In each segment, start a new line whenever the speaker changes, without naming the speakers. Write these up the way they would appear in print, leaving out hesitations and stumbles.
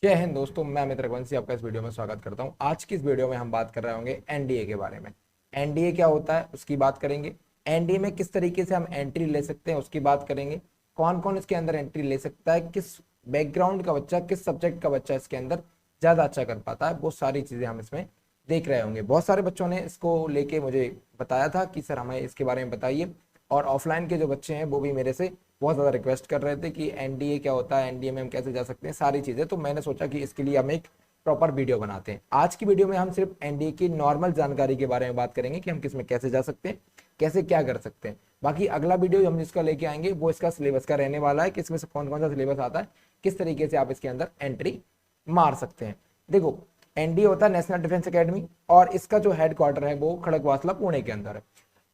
जय हिंद दोस्तों, मैं अमित रघुवंशी आपका इस वीडियो में स्वागत करता हूं। आज की इस वीडियो में हम बात कर रहे होंगे एनडीए के बारे में। एनडीए क्या होता है उसकी बात करेंगे। एनडीए में किस तरीके से हम एंट्री ले सकते हैं उसकी बात करेंगे। कौन कौन इसके अंदर एंट्री ले सकता है, किस बैकग्राउंड का बच्चा, किस सब्जेक्ट का बच्चा इसके अंदर ज़्यादा अच्छा कर पाता है, वो सारी चीज़ें हम इसमें देख रहे होंगे। बहुत सारे बच्चों ने इसको लेके मुझे बताया था कि सर हमें इसके बारे में बताइए, और ऑफलाइन के जो बच्चे हैं वो भी मेरे से बहुत ज़्यादा रिक्वेस्ट कर रहे थे कि एनडीए क्या होता है, एनडीए में हम कैसे जा सकते हैं, सारी चीज़ें। तो मैंने सोचा कि इसके लिए हम एक प्रॉपर वीडियो बनाते हैं। आज की वीडियो में हम सिर्फ एनडीए की नॉर्मल जानकारी के बारे में बात करेंगे कि हम किस में कैसे जा सकते हैं, कैसे क्या कर सकते हैं। बाकी अगला वीडियो हम जिसका लेके आएंगे वो इसका सिलेबस का रहने वाला है कि इसमें से कौन कौन सा सिलेबस आता है, किस तरीके से आप इसके अंदर एंट्री मार सकते हैं। देखो, एनडीए होता है नेशनल डिफेंस एकेडमी, और इसका जो हेडक्वार्टर है वो खड़गवासला पुणे के अंदर है।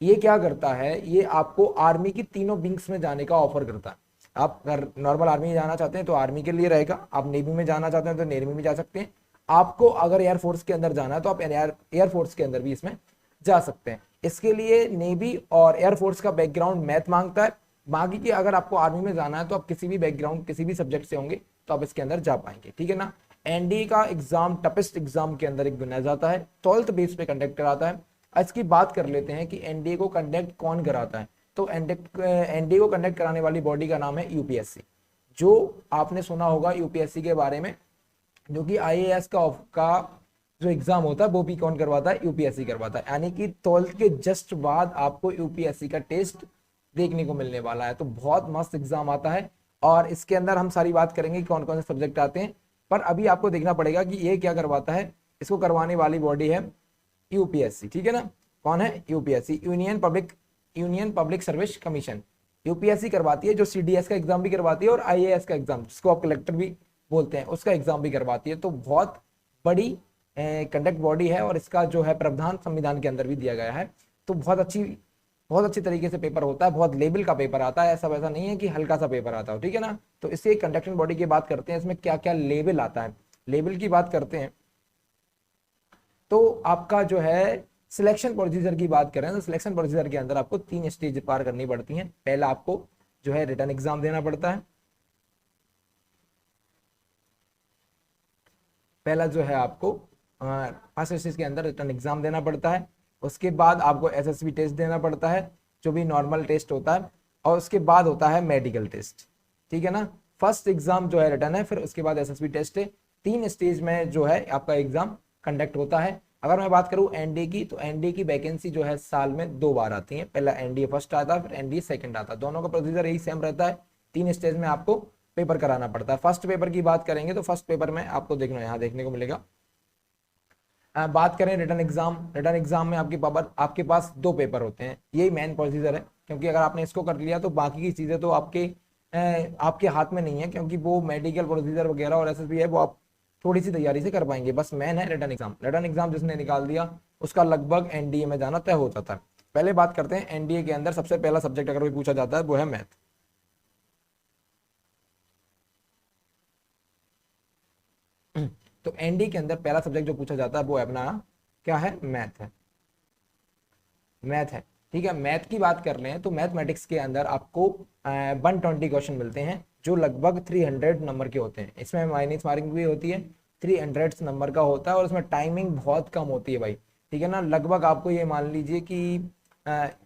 ये क्या करता है, ये आपको आर्मी की तीनों विंग्स में जाने का ऑफर करता है। आप अगर नॉर्मल आर्मी में जाना चाहते हैं तो आर्मी के लिए रहेगा, आप नेवी में जाना चाहते हैं तो नेवी में जा सकते हैं। आपको अगर एयरफोर्स के अंदर जाना है तो आप एयरफोर्स के अंदर भी इसमें जा सकते हैं। इसके लिए नेवी और एयरफोर्स का बैकग्राउंड मैथ मांगता है। बाकी की अगर आपको आर्मी में जाना है तो आप किसी भी बैकग्राउंड, किसी भी सब्जेक्ट से होंगे तो आप इसके अंदर जा पाएंगे, ठीक है ना। एनडीए का एग्जाम टफेस्ट एग्जाम के अंदर एक बनाया जाता है, 12th बेस पे कंडक्ट कराता है। इसकी बात कर लेते हैं कि एनडीए को कंडक्ट कौन कराता है। तो एनडीए को कंडक्ट कराने वाली बॉडी का नाम है यूपीएससी। जो आपने सुना होगा यूपीएससी के बारे में, जो कि आईएएस का जो एग्जाम होता है वो भी कौन करवाता है, यूपीएससी करवाता है। यानी कि 12th के जस्ट बाद आपको यूपीएससी का टेस्ट देखने को मिलने वाला है। तो बहुत मस्त एग्जाम आता है, और इसके अंदर हम सारी बात करेंगे कि कौन कौन से सब्जेक्ट आते हैं। पर अभी आपको देखना पड़ेगा कि ये क्या करवाता है। इसको करवाने वाली बॉडी है यूपीएससी, ठीक है ना। कौन है, UPSC, union public service commission. UPSC करवाती है, जो सीडीएस का एग्जाम भी करवाती है और आईएएस का एग्जाम, जिसको आप कलेक्टर भी बोलते हैं, उसका एग्जाम भी करवाती है। तो बहुत बड़ी कंडक्ट बॉडी है, और इसका जो है प्रावधान संविधान के अंदर भी दिया गया है। तो बहुत अच्छी तरीके से पेपर होता है, बहुत लेवल का पेपर आता है। ऐसा वैसा नहीं है कि हल्का सा पेपर आता हो, ठीक है ना। तो इससे कंडक्टिंग बॉडी की बात करते हैं, इसमें क्या क्या लेवल आता है, लेवल की बात करते हैं। तो आपका जो है सिलेक्शन प्रोसीजर की बात करें तो सिलेक्शन प्रोसीजर के अंदर आपको 3 स्टेज पार करनी पड़ती हैं। पहला आपको जो है रिटन एग्जाम देना पड़ता है। पहला जो है आपको फर्स्ट स्टेज के अंदर रिटन एग्जाम देना पड़ता है। उसके बाद आपको एसएसबी टेस्ट देना पड़ता है, जो भी नॉर्मल टेस्ट होता है, और उसके बाद होता है मेडिकल टेस्ट, ठीक है ना। फर्स्ट एग्जाम जो है रिटन है, फिर उसके बाद एसएसबी टेस्ट है। 3 स्टेज में जो है आपका एग्जाम कंडक्ट होता है। अगर मैं बात करूं एनडीए की, तो एनडीए की वैकेंसी जो है साल में 2 बार आती है। पहला एनडीए फर्स्ट आता है, फिर एनडीए सेकंड आता है। दोनों का प्रोसीजर यही सेम रहता है। 3 स्टेज में आपको पेपर कराना पड़ता है। फर्स्ट पेपर की बात करेंगे तो फर्स्ट पेपर में आपको देखना यहाँ देखने को मिलेगा। बात करें रिटन एग्जाम, रिटन एग्जाम में आपके पास 2 पेपर होते हैं। यही मेन प्रोसीजर है, क्योंकि अगर आपने इसको कर लिया तो बाकी की चीजें तो आपके हाथ में नहीं है, क्योंकि वो मेडिकल प्रोसीजर वगैरह और एसएसबी है वो आप थोड़ी सी तैयारी से कर पाएंगे। बस मेन है रिटन एग्जाम। रिटन एग्जाम जिसने निकाल दिया उसका लगभग एनडीए में जाना तय हो जाता है। पहले बात करते हैं एनडीए के अंदर सबसे पहला सब्जेक्ट अगर कोई पूछा जाता है वो है मैथ। तो एनडीए के अंदर पहला सब्जेक्ट जो पूछा जाता है वो है अपना क्या है, मैथ है। मैथ है, ठीक है। मैथ की बात कर रहे हैं तो मैथमेटिक्स के अंदर आपको 120 क्वेश्चन मिलते हैं, जो लगभग 300 नंबर के होते हैं। इसमें माइनस मार्किंग भी होती है, 300 नंबर का होता है, और उसमें टाइमिंग बहुत कम होती है भाई, ठीक है ना। लगभग आपको ये मान लीजिए कि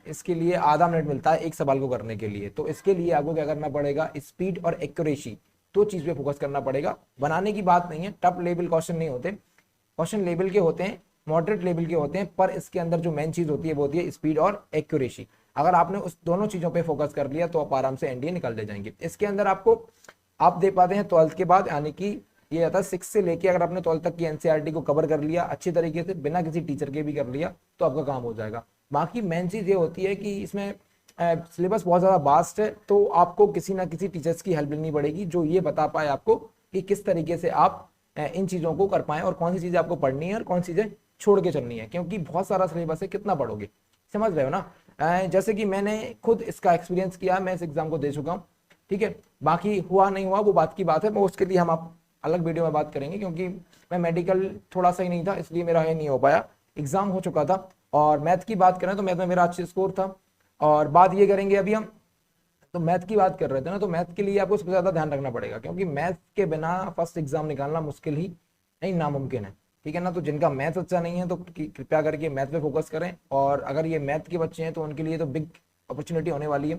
इसके लिए आधा मिनट मिलता है एक सवाल को करने के लिए। तो इसके लिए आपको क्या करना पड़ेगा, स्पीड और एक्यूरेसी, 2 चीज पे फोकस करना पड़ेगा। बनाने की बात नहीं है, टफ लेवल क्वेश्चन नहीं होते, क्वेश्चन लेवल के होते हैं, मॉडरेट लेवल के होते हैं। पर इसके अंदर जो मेन चीज होती है वो होती है स्पीड और एक्यूरेसी। अगर आपने उस दोनों चीजों पे फोकस कर लिया तो आप आराम से एनडीए निकल ले जाएंगे। इसके अंदर आपको आप दे पाते हैं 12th के बाद, यानी कि ये आता है 6 से लेके, अगर आपने 12th तक की एनसीईआरटी को कवर कर लिया अच्छी तरीके से, बिना किसी टीचर के भी कर लिया, तो आपका काम हो जाएगा। बाकी मेन चीज ये होती है कि इसमें सिलेबस बहुत ज्यादा वास्ट है, तो आपको किसी ना किसी टीचर्स की हेल्प लेनी पड़ेगी, जो ये बता पाए आपको कि किस तरीके से आप इन चीजों को कर पाए, और कौन सी चीजें आपको पढ़नी है और कौन सी चीजें छोड़ के चलनी है। क्योंकि बहुत सारा सिलेबस है, कितना पढ़ोगे, समझ रहे हो ना। जैसे कि मैंने खुद इसका एक्सपीरियंस किया, मैं इस एग्जाम को दे चुका हूँ, ठीक है। बाकी हुआ नहीं हुआ वो बात की बात है, वो उसके लिए हम आप अलग वीडियो में बात करेंगे। क्योंकि मैं मेडिकल थोड़ा सही नहीं था, इसलिए मेरा ये नहीं हो पाया। एग्जाम हो चुका था। और मैथ की बात करें तो मैथ में मेरा अच्छा स्कोर था। और बात ये करेंगे अभी हम तो मैथ की बात कर रहे थे ना, तो मैथ के लिए आपको सबसे ज्यादा ध्यान रखना पड़ेगा, क्योंकि मैथ के बिना फर्स्ट एग्जाम निकालना मुश्किल ही नहीं, नामुमकिन है। ठीक है ना, तो जिनका मैथ अच्छा नहीं है तो कृपया करके मैथ पे फोकस करें, और अगर ये मैथ के बच्चे हैं तो उनके लिए तो बिग अपॉर्चुनिटी होने वाली है।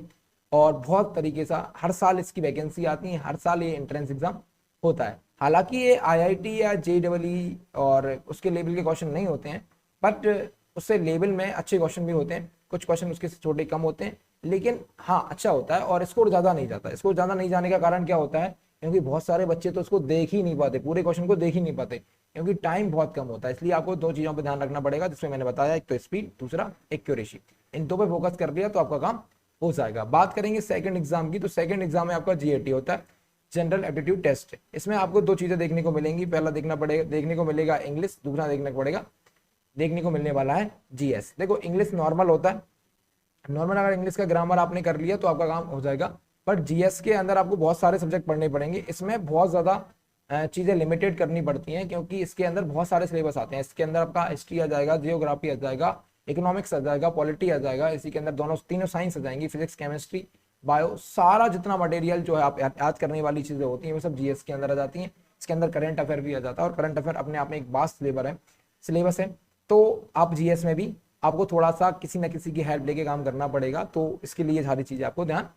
और बहुत तरीके से हर साल इसकी वैकेंसी आती है, हर साल ये एंट्रेंस एग्जाम होता है। हालांकि ये आईआईटी या जेईई और उसके लेवल के क्वेश्चन नहीं होते हैं, बट उससे लेवल में अच्छे क्वेश्चन भी होते हैं, कुछ क्वेश्चन उसके छोटे कम होते हैं, लेकिन हाँ अच्छा होता है और स्कोर ज्यादा नहीं जाता। स्कोर ज्यादा नहीं जाने का कारण क्या होता है, क्योंकि बहुत सारे बच्चे तो उसको देख ही नहीं पाते, पूरे क्वेश्चन को देख ही नहीं पाते, क्योंकि टाइम बहुत कम होता है। इसलिए आपको दो चीजों पर ध्यान रखना पड़ेगा, जिसमें मैंने बताया, एक तो स्पीड, दूसरा एक्यूरेसी। इन दो पे फोकस कर लिया तो आपका काम हो जाएगा। बात करेंगे सेकंड एग्जाम की, तो सेकंड एग्जाम में आपका जीएटी होता है, जनरल एप्टीट्यूड टेस्ट। इसमें आपको दो चीजें देखने को मिलेंगी, पहला देखने को मिलेगा इंग्लिश, दूसरा देखने को मिलने वाला है जीएस। देखो इंग्लिश नॉर्मल होता है, नॉर्मल अगर इंग्लिश का ग्रामर आपने कर लिया तो आपका काम हो जाएगा, बट जीएस के अंदर आपको बहुत सारे सब्जेक्ट पढ़ने पड़ेंगे। इसमें बहुत ज्यादा चीजें लिमिटेड करनी पड़ती हैं, क्योंकि इसके अंदर बहुत सारे सिलेबस आते हैं। इसके अंदर आपका हिस्ट्री आ जाएगा, जियोग्राफी आ जाएगा, इकोनॉमिक्स आ जाएगा, पॉलिटी आ जाएगा, इसी के अंदर तीनों साइंस आ जाएंगी, फिजिक्स, केमिस्ट्री, बायो, सारा जितना मटेरियल जो है आप याद करने वाली चीजें होती हैं वो सब जीएस के अंदर आ जाती हैं। इसके अंदर करंट अफेयर भी आ जाता है, और करंट अफेयर अपने आप में एक वास्ट सिलेबस है। तो आप जीएस में भी आपको थोड़ा सा किसी न किसी की हेल्प लेके काम करना पड़ेगा, तो इसके लिए सारी चीजें आपको ध्यान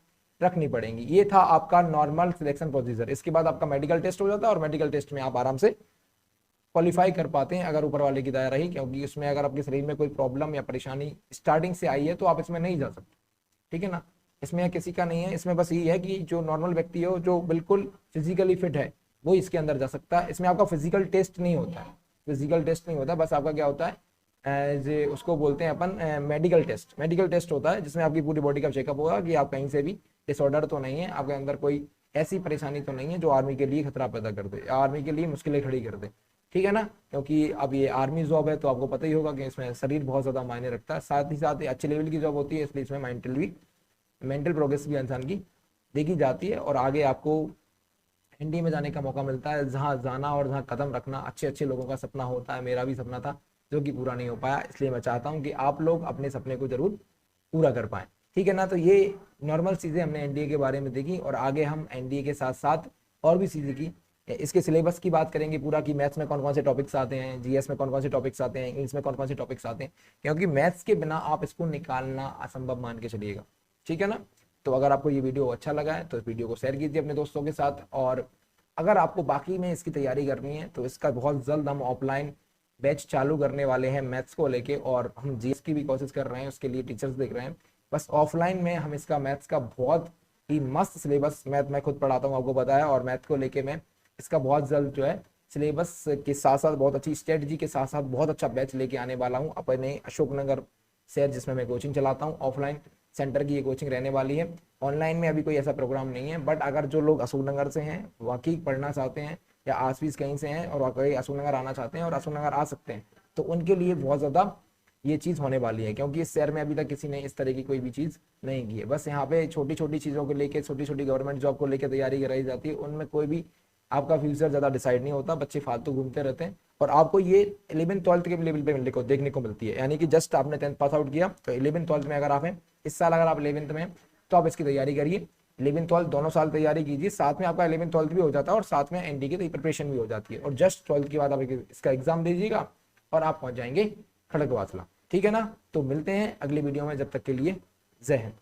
रखनी पड़ेंगी। ये था आपका नॉर्मल सिलेक्शन प्रोसीजर। इसके बाद आपका मेडिकल टेस्ट हो जाता है, और मेडिकल टेस्ट में आप आराम से क्वालिफाई कर पाते हैं अगर ऊपर वाले की दया रही, क्योंकि उसमें अगर आपके शरीर में कोई प्रॉब्लम या परेशानी स्टार्टिंग से आई है तो आप इसमें नहीं जा सकते। ठीक है ना, इसमें किसी का नहीं है, इसमें बस ये है कि जो नॉर्मल व्यक्ति हो, जो बिल्कुल फिजिकली फिट है, वो इसके अंदर जा सकता है। इसमें आपका फिजिकल टेस्ट नहीं होता है, फिजिकल टेस्ट नहीं होता, बस आपका क्या होता है, उसको बोलते हैं अपन मेडिकल टेस्ट होता है, जिसमें आपकी पूरी बॉडी का चेकअप होगा कि आप कहीं से भी डिसऑर्डर तो नहीं है, आपके अंदर कोई ऐसी परेशानी तो नहीं है जो आर्मी के लिए खतरा पैदा कर दे, आर्मी के लिए मुश्किलें खड़ी कर दे। ठीक है ना, क्योंकि अब ये आर्मी जॉब है तो आपको पता ही होगा कि इसमें शरीर बहुत ज्यादा मायने रखता है, साथ ही साथ अच्छे लेवल की जॉब होती है, इसलिए इसमें मेंटल प्रोग्रेस भी इंसान की देखी जाती है, और आगे आपको एनडीए में जाने का मौका मिलता है, जहाँ जाना और जहाँ कदम रखना अच्छे अच्छे लोगों का सपना होता है। मेरा भी सपना था जो कि पूरा नहीं हो पाया, इसलिए मैं चाहता हूँ कि आप लोग अपने सपने को जरूर पूरा कर पाएं। ठीक है ना, तो ये नॉर्मल चीजें हमने एनडीए के बारे में देखी, और आगे हम एनडीए के साथ साथ और भी चीजें की, इसके सिलेबस की बात करेंगे पूरा, कि मैथ्स में कौन कौन से टॉपिक्स आते हैं, जीएस में कौन कौन से टॉपिक्स आते हैं, इंग्लिश में कौन कौन से टॉपिक्स आते हैं, क्योंकि मैथ्स के बिना आप इसको निकालना असंभव मान के चलिएगा। ठीक है ना, तो अगर आपको ये वीडियो अच्छा लगा है तो इस वीडियो को शेयर कीजिए अपने दोस्तों के साथ, और अगर आपको बाकी में इसकी तैयारी करनी है तो इसका बहुत जल्द हम ऑफलाइन बैच चालू करने वाले हैं मैथ्स को लेके, और हम जीएस की भी कोशिश कर रहे हैं, उसके लिए टीचर्स देख रहे हैं। बस ऑफलाइन में हम इसका मैथ्स का बहुत ही मस्त सिलेबस, मैथ मैं खुद पढ़ाता हूँ आपको बताया, और मैथ को लेके मैं इसका बहुत जल्द जो है सिलेबस के साथ साथ बहुत अच्छी स्ट्रेटजी के साथ साथ बहुत अच्छा बैच लेके आने वाला हूँ अपने अशोकनगर शहर, जिसमें मैं कोचिंग चलाता हूँ। ऑफलाइन सेंटर की ये कोचिंग रहने वाली है, ऑनलाइन में अभी कोई ऐसा प्रोग्राम नहीं है, बट अगर जो लोग अशोकनगर से हैं, वाकई पढ़ना चाहते हैं, या आसपास कहीं से हैं और वाकई अशोकनगर आना चाहते हैं और अशोकनगर आ सकते हैं, तो उनके लिए बहुत ज़्यादा ये चीज़ होने वाली है, क्योंकि इस शहर में अभी तक किसी ने इस तरह की कोई भी चीज़ नहीं की है। बस यहाँ पे छोटी छोटी चीज़ों को लेके, छोटी छोटी गवर्नमेंट जॉब को लेकर तैयारी कराई जाती है, उनमें कोई भी आपका फ्यूचर ज़्यादा डिसाइड नहीं होता, बच्चे फालतू घूमते रहते हैं, और आपको ये 11th-12th के लेवल पे देखने को मिलती है। यानी कि जस्ट आपने 10th पास आउट किया, तो 11th-12th में अगर आप हैं, इस साल अगर आप 11th में, तो आप इसकी तैयारी करिए, 11th-12th दोनों साल तैयारी कीजिए, साथ में आपका 11th-12th भी हो जाता है, और साथ में एनडी की प्रिपरेशन भी हो जाती है, और जस्ट 12th के बाद आप इसका एग्जाम दीजिएगा और आप पहुंच जाएंगे खड़गवासला। ठीक है ना, तो मिलते हैं अगली वीडियो में, जब तक के लिए जय हिंद।